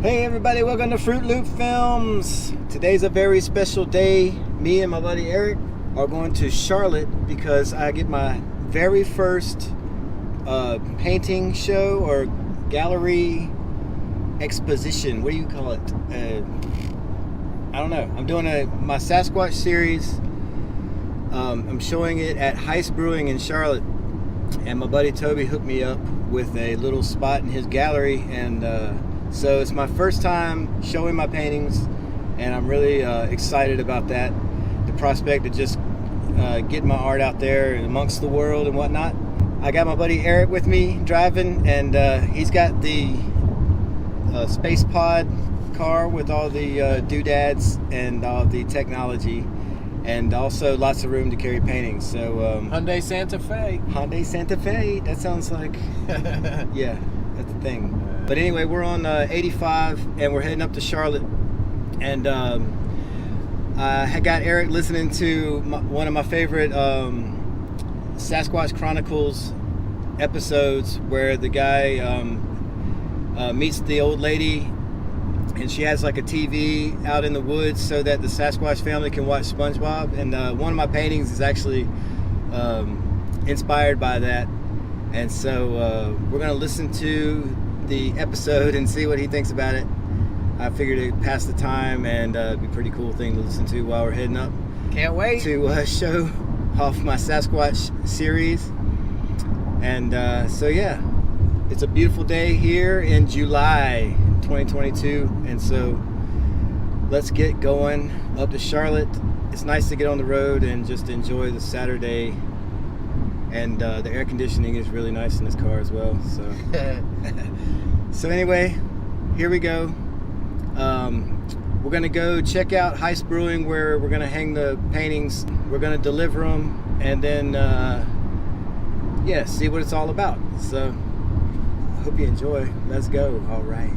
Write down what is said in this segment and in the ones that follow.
Hey everybody, welcome to Fruit Loop Films. Today's a very special day. Me and my buddy Eric are going to Charlotte because I get my very first painting show or gallery exposition. What do you call it? I don't know. I'm doing my Sasquatch series. I'm showing it at Heist Brewing in Charlotte, and my buddy Toby hooked me up with a little spot in his gallery, and so it's my first time showing my paintings, and I'm really excited about that. The prospect of just getting my art out there amongst the world and whatnot. I got my buddy Eric with me driving, and he's got the Space Pod car with all the doodads and all the technology, and also lots of room to carry paintings. So Hyundai Santa Fe. Hyundai Santa Fe. That sounds like yeah, that's the thing. But anyway, we're on 85 and we're heading up to Charlotte, and I had got Eric listening to one of my favorite Sasquatch Chronicles episodes where the guy meets the old lady, and she has like a TV out in the woods so that the Sasquatch family can watch SpongeBob. And one of my paintings is actually inspired by that. And so we're gonna listen to the episode and see what he thinks about it. I figured it'd pass the time and it'd be a pretty cool thing to listen to while we're heading up. Can't wait to show off my Sasquatch series. And so yeah, it's a beautiful day here in July 2022, and so let's get going up to Charlotte. It's nice to get on the road and just enjoy the Saturday, and the air conditioning is really nice in this car as well. So so anyway, here we go. We're gonna go check out Heist Brewing, where we're gonna hang the paintings. We're gonna deliver them, and then yeah, see what it's all about. So hope you enjoy. Let's go. All right.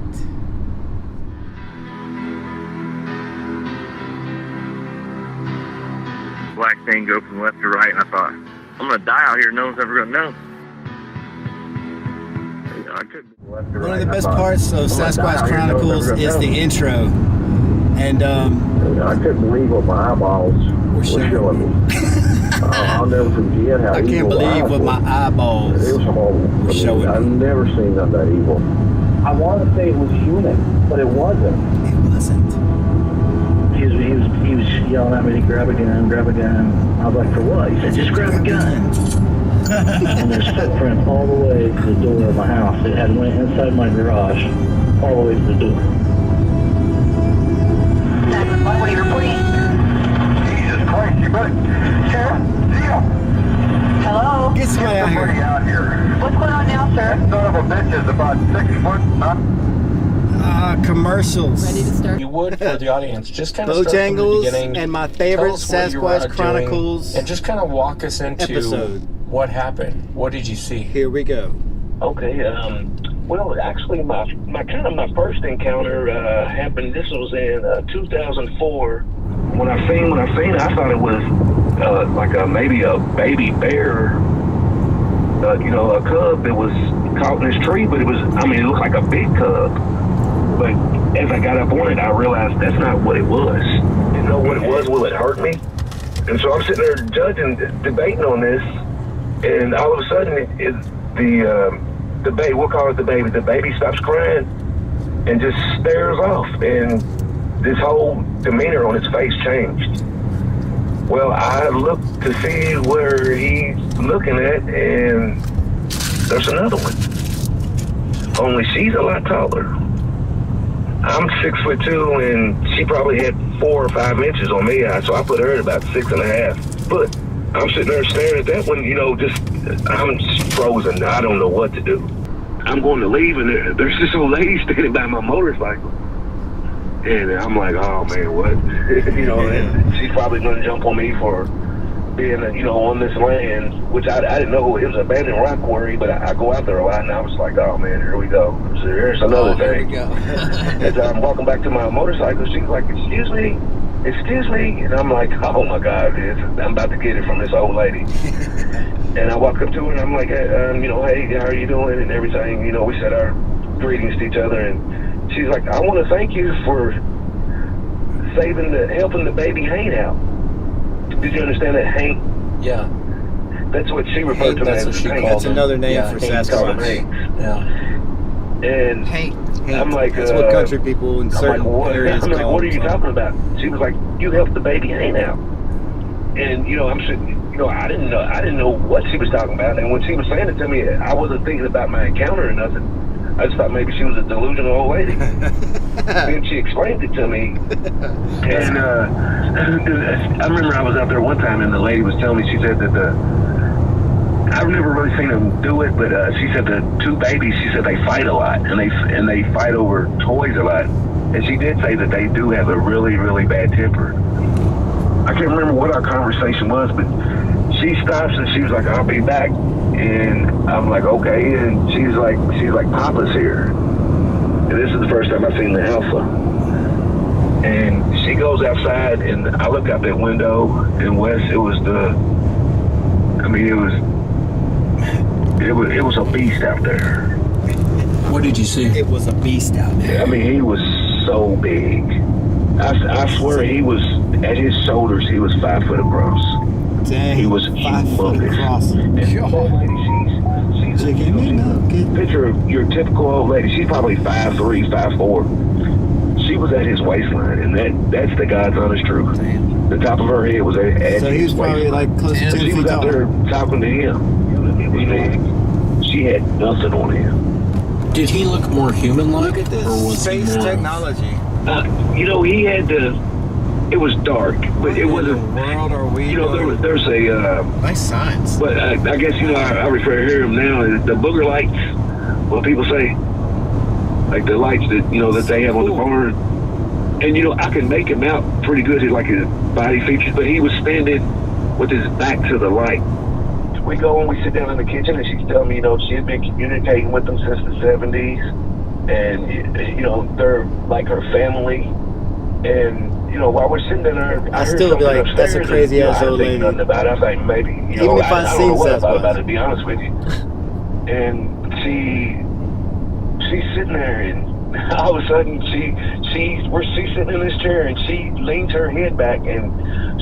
Black thing go from left to right, and I thought, I'm gonna die out here. No one's ever gonna know. I took left to right. One of the best parts of Sasquatch Chronicles is the intro, and I couldn't believe what my eyeballs were showing me. I'll never forget how I can't believe what my eyeballs it was horrible. were showing I've me. never seen nothing that evil. I want to say it was human, but it wasn't. It wasn't. He was yelling at me to grab a gun, grab a gun. I was like, for what? He said, just grab a gun. And there's footprint all the way to the door of my house. It had went inside my garage, all the way to the door. What are you reporting? Jesus Christ, you better... Sarah, Zio! Hello? Get somebody out here. out here. What's going on now, sir? That son of a bitch is about 6 foot, huh? Commercials. Ready to start? You would, for the audience, just kind of start from the Bojangles beginning. and my Tell favorite us what you were Sasquatch Chronicles doing, and just kind of walk us into episode. what happened. What did you see? Here we go. Okay, well, actually, my first encounter happened, this was in 2004. When I seen it, I thought it was maybe a baby bear, a cub that was caught in this tree, but it looked like a big cub. But as I got up on it, I realized that's not what it was. Didn't know what it was. Will it hurt me? And so I'm sitting there judging, debating on this, and all of a sudden, the baby, we'll call it the baby stops crying and just stares off, and this whole demeanor on its face changed. Well, I looked to see where he's looking at, and there's another one. Only she's a lot taller. I'm 6'2", and she probably had 4 or 5 inches on me, so I put her at about 6.5 foot. I'm sitting there staring at that one, I'm just frozen. I don't know what to do. I'm going to leave, and there's this old lady standing by my motorcycle. And I'm like, oh man, what? And she's probably going to jump on me for being, on this land, which I didn't know it was an abandoned rock quarry, but I go out there a lot, and I was like, oh man, here we go. So here's another thing. Here we go. As I'm walking back to my motorcycle, she's like, excuse me. And I'm like, oh my God, I'm about to get it from this old lady. And I walk up to her and I'm like, hey, how are you doing? And everything, we said our greetings to each other. And she's like, I want to thank you for helping the baby Hank out. Did you understand that, Hank? Yeah. That's what she referred to That's as what she Hank. called That's another name Yeah, for Hank. Called him Sasquatch. Hank. Yeah. And Hank. I'm like, that's what country people in I'm certain like, what? areas I'm like, call what are you them. talking about? She was like, you helped the baby Hank out. And I'm sitting, I didn't know what she was talking about. And when she was saying it to me, I wasn't thinking about my encounter or nothing. I just thought maybe she was a delusional old lady. Then she explained it to me. And I remember I was out there one time and the lady was telling me, she said that I've never really seen them do it, but she said the two babies, she said they fight a lot and they fight over toys a lot. And she did say that they do have a really, really bad temper. I can't remember what our conversation was, but she stops and she was like, I'll be back. And I'm like, okay. And she's like, Papa's here. And this is the first time I've seen the alpha. And she goes outside and I look out that window and Wes, it was a beast out there. What did you see? It was a beast out there. I mean, he was so big. I swear he was, at his shoulders, he was 5 foot across. Dang. He was 5 foot humongous. across. And that lady, she's Chicken nugget. picture of your typical old lady. She's probably 5'3", 5'4". She was at his waistline, and that's the God's honest truth. Damn. The top of her head was at So he was his probably waistline. like close to 10 She feet was out tall. there talking to him. She had nothing on him. Did he look more human-like? Look at this Or was he space more technology. He had it was dark, but it What wasn't. in the world are we doing? There's a. Nice signs. But I guess I refer to him now as the booger lights. What people say, like the lights that they have on the barn. And I can make him out pretty good, like his body features. But he was standing with his back to the light. We go and we sit down in the kitchen, and she's telling me, she had been communicating with them since the 70s, and they're like her family. And while we're sitting there, I heard still be something like, that's a upstairs, crazy and, ass I old think lady. nothing about it. I think maybe, Even if I I've don't seen know what I thought Sasquatch. about it, to be honest with you. And she's sitting there, and all of a sudden she's sitting in this chair, and she leans her head back and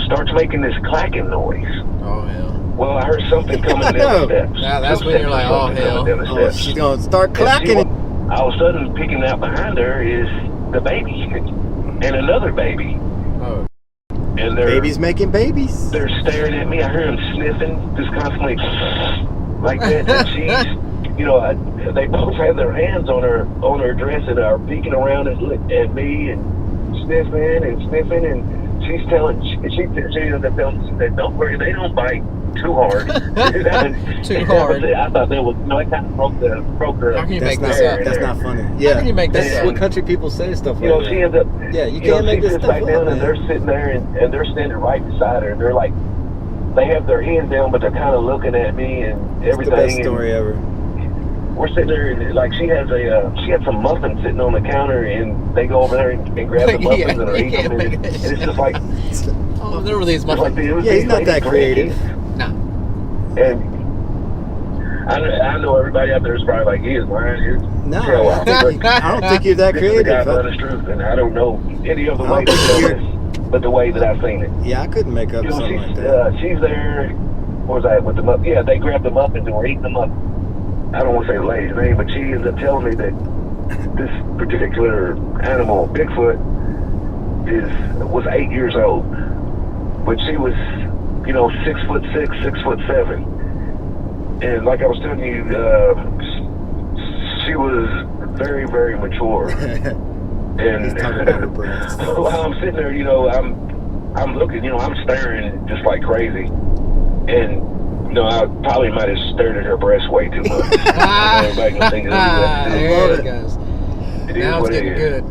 starts making this clacking noise. Oh, hell. Well, I heard something coming down the steps. Now, that's when you're like, oh, hell. Oh, she's gonna start clacking it. All of a sudden, picking out behind her is the baby and another baby. Oh. And Babies making babies. they're staring at me. I hear them sniffing, just constantly like that. And she's, they both have their hands on her dress and are peeking around at me and sniffing, and she's telling that don't worry, they don't bite too hard. Too hard. I thought that was, it kind of broke her. How can you That's make not, this up? that's not funny. How Yeah, can you make that's this what up? country people say stuff like She that. ends up. Yeah, you can't make she this sits stuff back up, down, man. and they're sitting there, and they're standing right beside her, and they're like, they have their hands down, but they're kind of looking at me and It's everything. the best and story ever. We're sitting there, and like she had some muffins sitting on the counter, and they go over there and grab the muffins and are eating them, and it's just like, Oh, there were these it's like muffins. Yeah, he's not that creative. No. And I know everybody out there is probably like, he is lying. No, I don't think you're that This is the creative. God's Huh? honest truth, and I don't know any other I way don't to think tell you're- this, but the way that I've seen it. Yeah, I couldn't make up something like that. She's there. What was that with the muffins? Yeah, they grabbed the muffins and were eating them up. I don't want to say the lady's name, but she ends up telling me that this particular animal, Bigfoot, was 8 years old, but she was, 6'6", 6'7", and like I was telling you, she was very, very mature. And He's talking about her breasts. while I'm sitting there, I'm looking, I'm staring just like crazy. And, I probably might have stared at her breast way too much. Everybody can think of it. There it goes. It is Now it's what it getting is.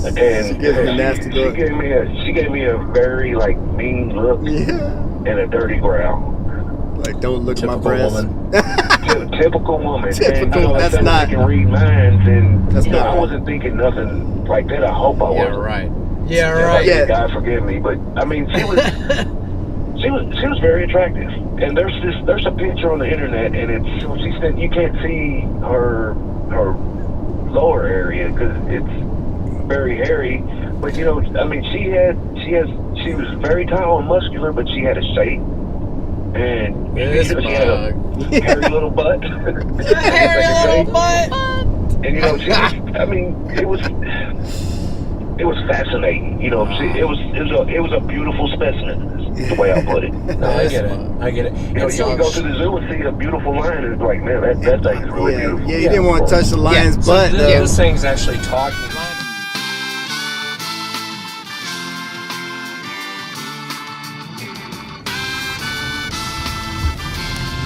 good. And She gives him a nasty look. She gave me a very mean look Yeah. and a dirty growl. Like, don't look at my Typical breasts. woman. Typical woman. Typical, And, that's I not- can read minds, and That's not I right. wasn't thinking nothing like that. I hope I Yeah, wasn't. right. Yeah, And, right. Yeah. God forgive me, but I mean, she was she was very attractive. And there's a picture on the internet, and you can't see her lower area because very hairy, but you know, I mean, she was very tall and muscular, but she had a shape, and she had a hairy little butt. Hairy little butt. And you know, she was, I mean, it was fascinating. You know, it was a beautiful specimen. Is the way I put it. No, I get it. I get it. You know, you can go to the zoo and see a beautiful lion, and it's like, man, that thing is really beautiful. Yeah, you didn't want to touch the lion's butt, though. This thing's actually talking.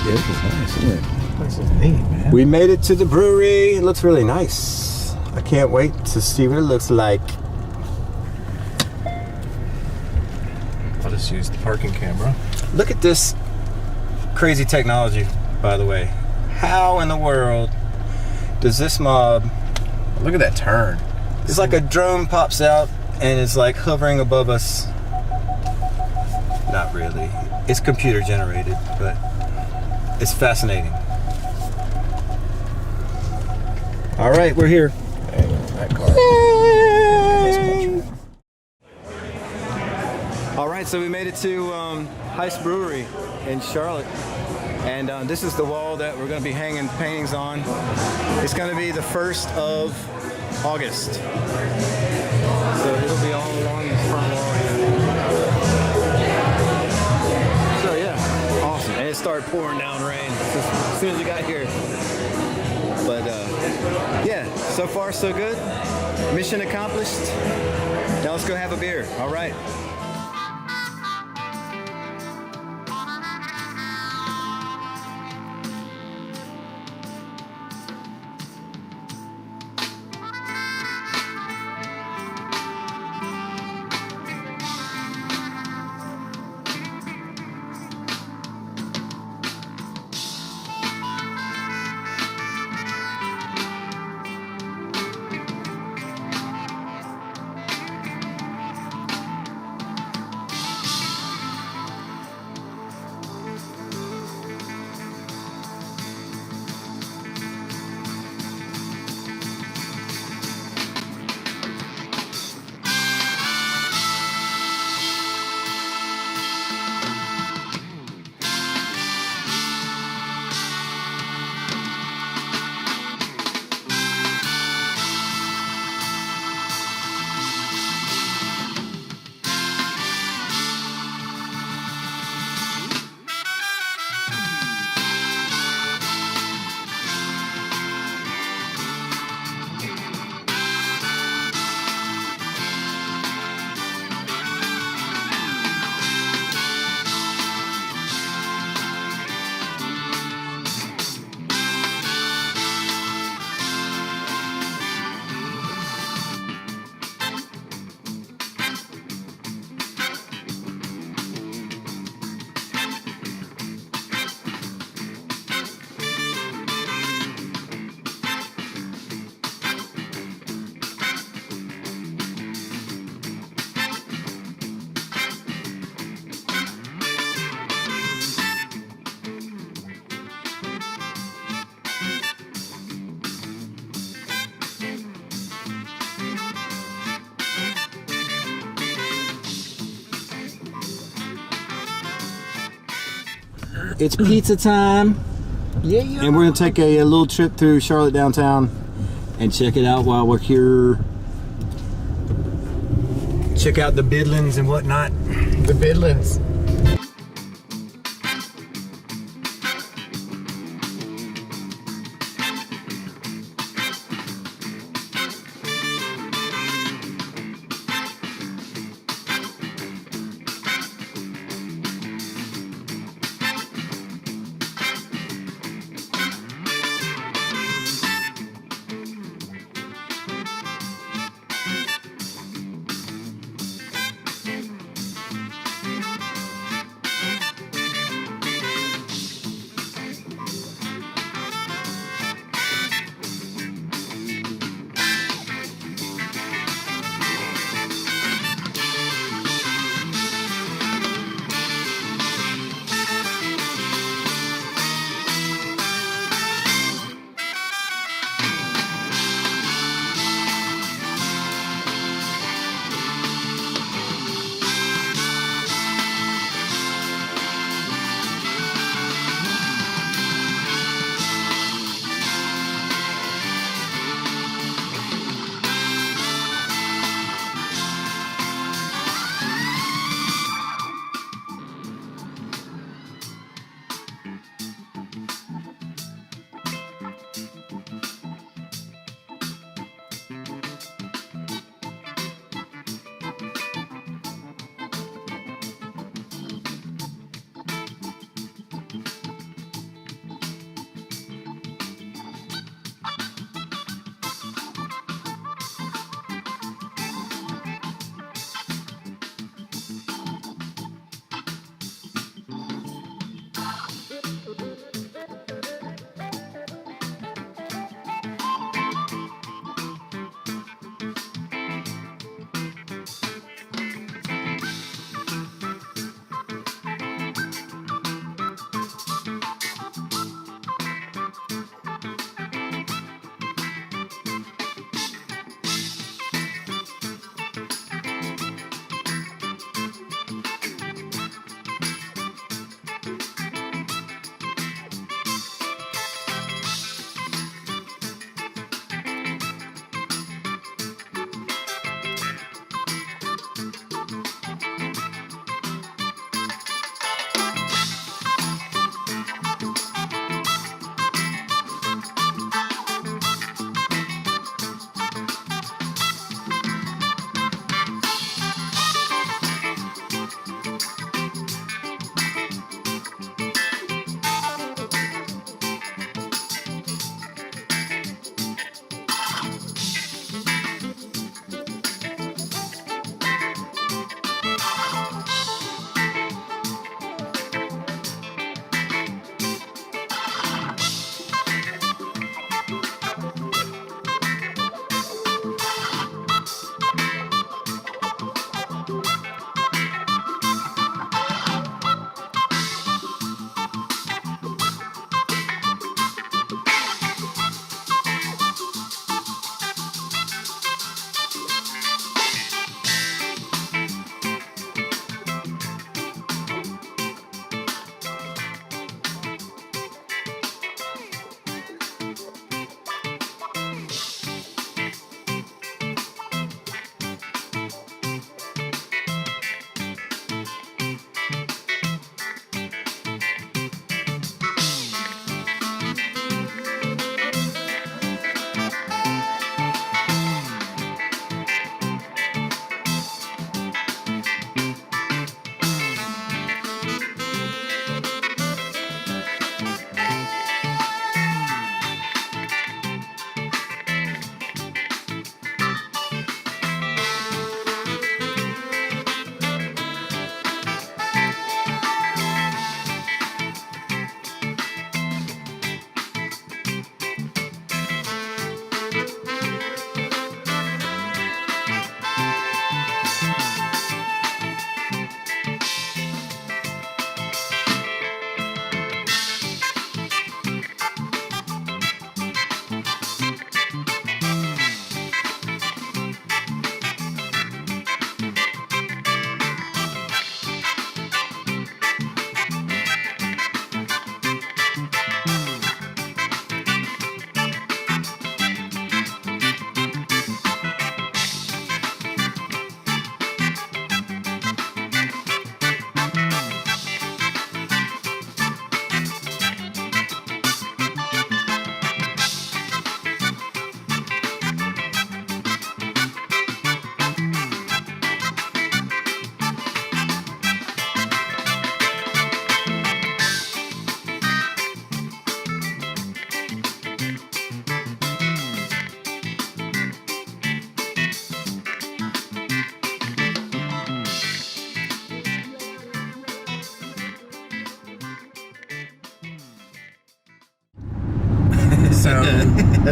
Yeah, this is nice, isn't it? This is neat, man. We made it to the brewery. It looks really nice. I can't wait to see what it looks like. I'll just use the parking camera. Look at this crazy technology, by the way. How in the world does this mob... Look at that turn. It's like a drone pops out and it's like hovering above us. Not really. It's computer generated, but it's fascinating. All right, we're here. That car. All right, so we made it to Heist Brewery in Charlotte. And this is the wall that we're going to be hanging paintings on. It's going to be the 1st of August. So it'll be all along this front wall here. So yeah, awesome. And it started pouring down rain as soon as we got here. But yeah, so far so good. Mission accomplished. Now let's go have a beer. All right. It's pizza time. Yeah. And we're gonna take a little trip through Charlotte downtown and check it out while we're here. Check out the bidlins and whatnot. The Bidlands.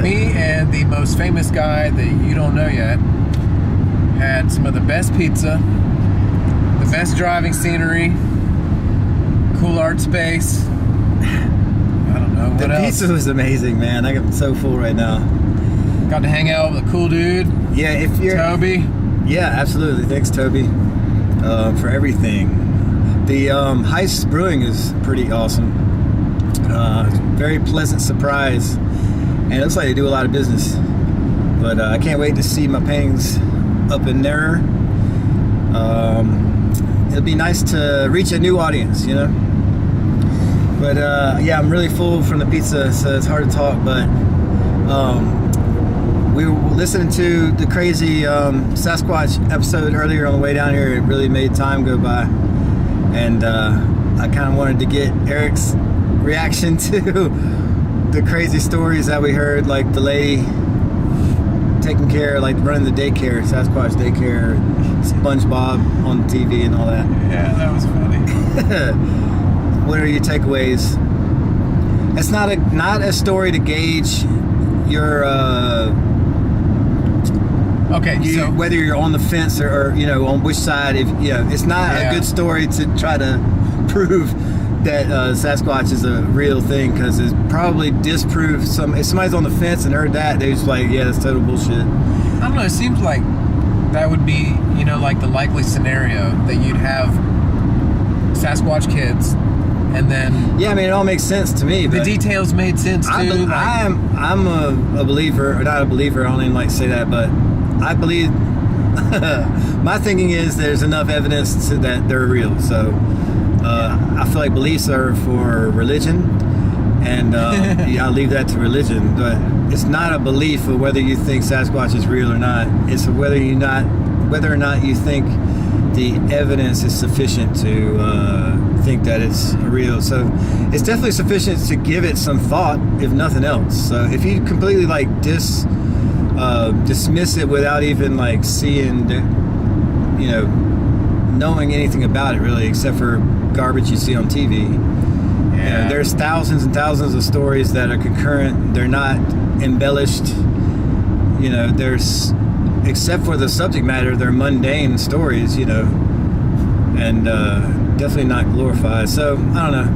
me and the most famous guy that you don't know yet had some of the best pizza, the best driving scenery, cool art space. I don't know what The else. pizza was amazing, man. I'm so full right now. Got to hang out with a cool dude, Yeah, if you're Toby. Yeah, absolutely. Thanks, Toby, for everything. The Heist Brewing is pretty awesome. Very pleasant surprise, and it looks like they do a lot of business. But I can't wait to see my paintings up in there. It'll be nice to reach a new audience, you know. But yeah, I'm really full from the pizza, so it's hard to talk. But we were listening to the crazy Sasquatch episode earlier on the way down here. It really made time go by, and I kind of wanted to get Eric's reaction to the crazy stories that we heard, like the lady taking care, like running the daycare, Sasquatch daycare, SpongeBob on TV and all that. Yeah, that was funny. What are your takeaways? It's not a story to gauge your So whether you're on the fence or you know on which side. If you know, it's not a good story to try to prove that Sasquatch is a real thing, because it's probably disprove some. If somebody's on the fence and heard that, they're just like, yeah, that's total bullshit. I don't know. It seems like that would be, you know, like the likely scenario that you'd have Sasquatch kids, and then Yeah, I mean, it all makes sense to me. the But details made sense too. I'm a believer, or not a believer. I don't even like to say that, but I believe. My thinking is there's enough evidence that they're real. So I feel like beliefs are for religion, and yeah, I'll leave that to religion. But it's not a belief of whether you think Sasquatch is real or not. It's whether or not you think the evidence is sufficient to think that it's real. So it's definitely sufficient to give it some thought, if nothing else. So if you completely like dismiss it without even like seeing, you know, knowing anything about it really, except for garbage you see on TV. Yeah. There's thousands and thousands of stories that are concurrent. They're not embellished. You know, there's, except for the subject matter, they're mundane stories, you know, and definitely not glorified. So I don't know.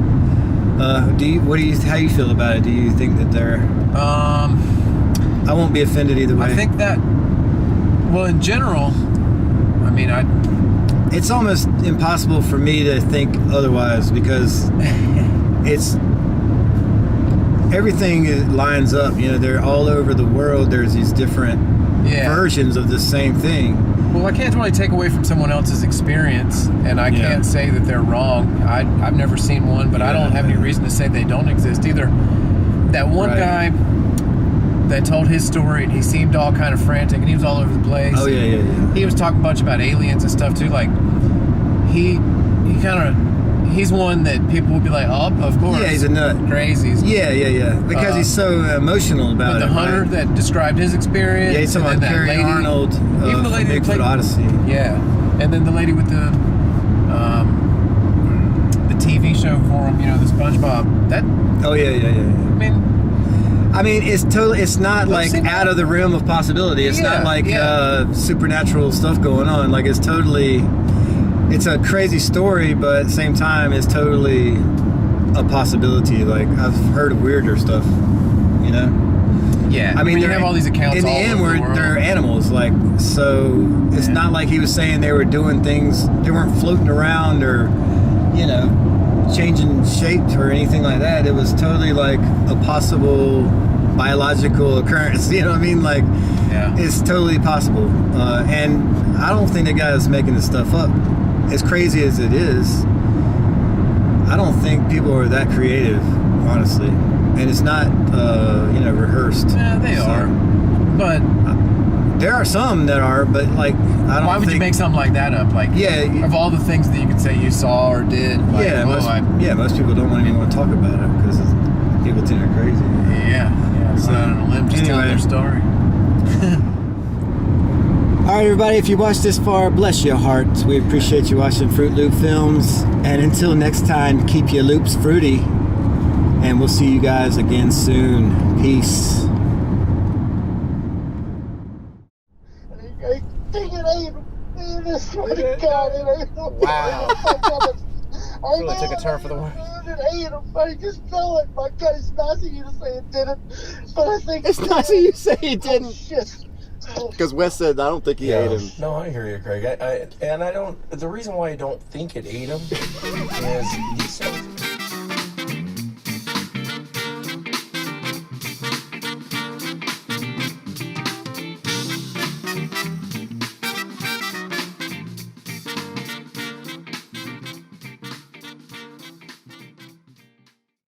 How do you feel about it? Do you think that they're? I won't be offended either way. I think that, well, in general, I mean, it's almost impossible for me to think otherwise, because it's everything lines up. You know, they're all over the world. There's these different versions of the same thing. Well, I can't really take away from someone else's experience, and I can't say that they're wrong. I've never seen one, but I don't have any reason to say they don't exist either. That one guy that told his story, and he seemed all kind of frantic, and he was all over the place. Oh yeah. He was talking a bunch about aliens and stuff too. Like he's one that people would be like, oh, of course. Yeah, he's a nut. Crazy. Yeah. Because he's so emotional about it. But the hunter that described his experience. Yeah, he's talking about Carrie Arnold even the lady from Bigfoot played, Odyssey. Yeah, and then the lady with the TV show for him, you know, the SpongeBob. That. Oh yeah. I mean, it's totally. It's not like out of the realm of possibility. It's not like supernatural stuff going on. Like it's totally. It's a crazy story, but at the same time, it's totally a possibility. Like I've heard of weirder stuff, you know. Yeah, I mean, you have all these accounts. In the end, they're animals. Like so, it's not like he was saying they were doing things. They weren't floating around or, you know, changing shapes or anything like that. It was totally like a possible biological occurrence. You know what I mean? Like, it's totally possible. And I don't think the guy is making this stuff up. As crazy as it is, I don't think people are that creative, honestly. And it's not, you know, rehearsed. Yeah, they are. But there are some that are, but like, I don't. Why would you make something like that up? Like, of all the things that you could say you saw or did. Like, most people don't even want to talk about it because people think they're crazy. Yeah. So on a limb, just telling their story. All right, everybody, if you watched this far, bless your hearts. We appreciate you watching Fruit Loop Films. And until next time, keep your loops fruity. And we'll see you guys again soon. Peace. I think it ate him. Man, I swear to God, it ate him. Wow. I Really took a turn for the worse. It ate him. I just know it. My God, it's nice of you to say it didn't. But I think It's nice of you to say he Oh, didn't. shit. Because Wes said, I don't think he ate him. No, I hear you, Craig. I don't. The reason why I don't think it ate him is he said